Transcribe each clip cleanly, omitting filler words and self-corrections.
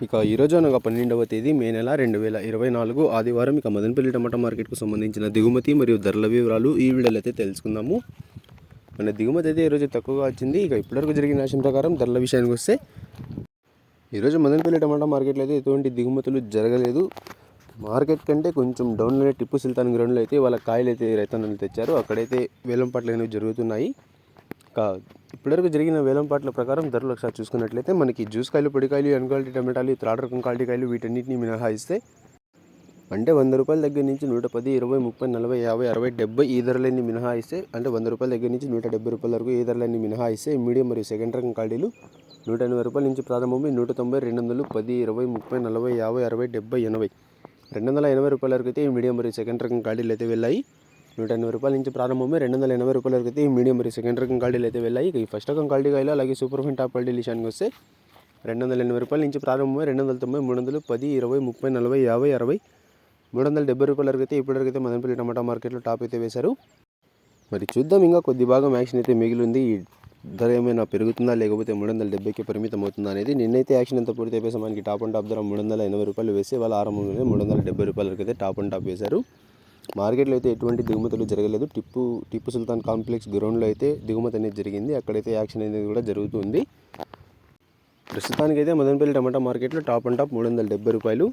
ఇక ఈరోజు అనగా 12వ తేదీ మే నెల 2024 ఆదివారం ఇక మదనపల్లి టమాటా మార్కెట్కు సంబంధించిన దిగుమతి మరియు ధరల వివరాలు ఈ వీడియోలో అయితే తెలుసుకుందాము. మన దిగుమతి అయితే ఈరోజు తక్కువగా వచ్చింది. ఇక ఇప్పటివరకు జరిగిన న్యాయం ప్రకారం ధరల విషయానికి వస్తే ఈరోజు మదనపల్లి టమాటా మార్కెట్లో అయితే ఎటువంటి దిగుమతులు జరగలేదు. మార్కెట్ కంటే కొంచెం డౌన్లోనే టిప్పు సుల్తాన్ గ్రౌండ్లో అయితే వాళ్ళ కాయలు అయితే రైతన్నలు తెచ్చారు. అక్కడైతే వేలంపాట్లు అనేవి జరుగుతున్నాయి. ఇప్పటివరకు జరిగిన వేలంపాట్ల ప్రకారం ధరలు ఒకసారి చూసుకున్నట్లయితే మనకి జ్యూస్ కాయలు, పొడికాయలు, ఎన్క్వాలిటీ టమాటాలు, థర్డ్ రకం క్వాలిటీ కాయలు వీటన్నిటిని మినహాయిస్తే అంటే 100 రూపాయల దగ్గర నుంచి 110, 20, 30, 40, 50, 60, 70 ఈ ధరలన్నీ మినహాయిస్తే అంటే 100 రూపాయల దగ్గర నుంచి 170 రూపాయల వరకు ఈ ధరలన్నీ మినహాయిస్తే మీడియం మరియు సెకండ్ రకం క్వాలిటీలు 180 రూపాయల నుంచి ప్రారంభమై 190, 200, 10, 20, 30, 40, 50, 60, 70, 80 280 రూపాయల వరకు అయితే ఈ మీడియం మరియు సెకండ్ రకం క్వాలిటీలు అయితే వెళ్ళాయి. 180 రూపాయల నుంచి ప్రారంభమై 280 రూపాయల వరకు అయితే ఈ మీడియం మరియు సెకండ్ రకం క్వాలిటీలు అయితే వెళ్ళాయి. ఈ ఫస్ట్ రకం క్వాలిటీ కాయలు అలాగే సూపర్ ఫైన్ టాప్ క్వాలిటీ విషయానికి వస్తే 280 రూపాయల నుంచి ప్రారంభమై 290, 310, 20, 30, 40, 50, 60, 370 రూపాయల వరకు అయితే ఇప్పటివరకు అయితే మదనపల్లి టమాటా మార్కెట్లో టాప్ అయితే వేశారు. మరి చూద్దాం, ఇంకా కొద్ది భాగం యాక్షన్ అయితే మిగిలింది. ఈ ధర ఏమైనా పెరుగుతుందా లేకపోతే 370కి పరిమితం అవుతుందా అనేది. నిన్నైతే యాక్షన్ ఎంత పూర్తి అయిపోయి మనకి టాప్ అండ్ టాప్ ధర 380 రూపాయలు వేసి వాళ్ళ ఆరంభంలోనే 370 రూపాయల వరకు అయితే టాప్ అండ్ టాప్ వేశారు. మార్కెట్లో అయితే ఎటువంటి దిగుమతులు జరగలేదు. టిప్పు సుల్తాన్ కాంప్లెక్స్ గ్రౌండ్లో అయితే దిగుమతి అనేది జరిగింది. అక్కడైతే యాక్షన్ అనేది కూడా జరుగుతుంది. ప్రస్తుతానికైతే మదనపల్లి టమాటా మార్కెట్లో టాప్ అండ్ టాప్ 370 రూపాయలు.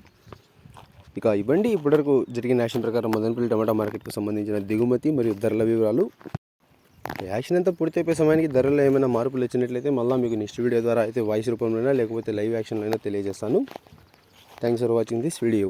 ఇక ఇవ్వండి ఇప్పటివరకు జరిగిన యాక్షన్ ప్రకారం మదనపల్లి టమాటా మార్కెట్కు సంబంధించిన దిగుమతి మరియు ధరల వివరాలు. యాక్షన్ అంతా పూర్తి అయిపోయే సమయానికి ధరల్లో ఏమైనా మార్పులు వచ్చినట్లయితే మళ్ళీ మీకు నెక్స్ట్ వీడియో ద్వారా అయితే వాయిస్ రూపంలోనే లేకపోతే లైవ్ యాక్షన్లో అయినా తెలియజేస్తాను. Thanks for watching this video.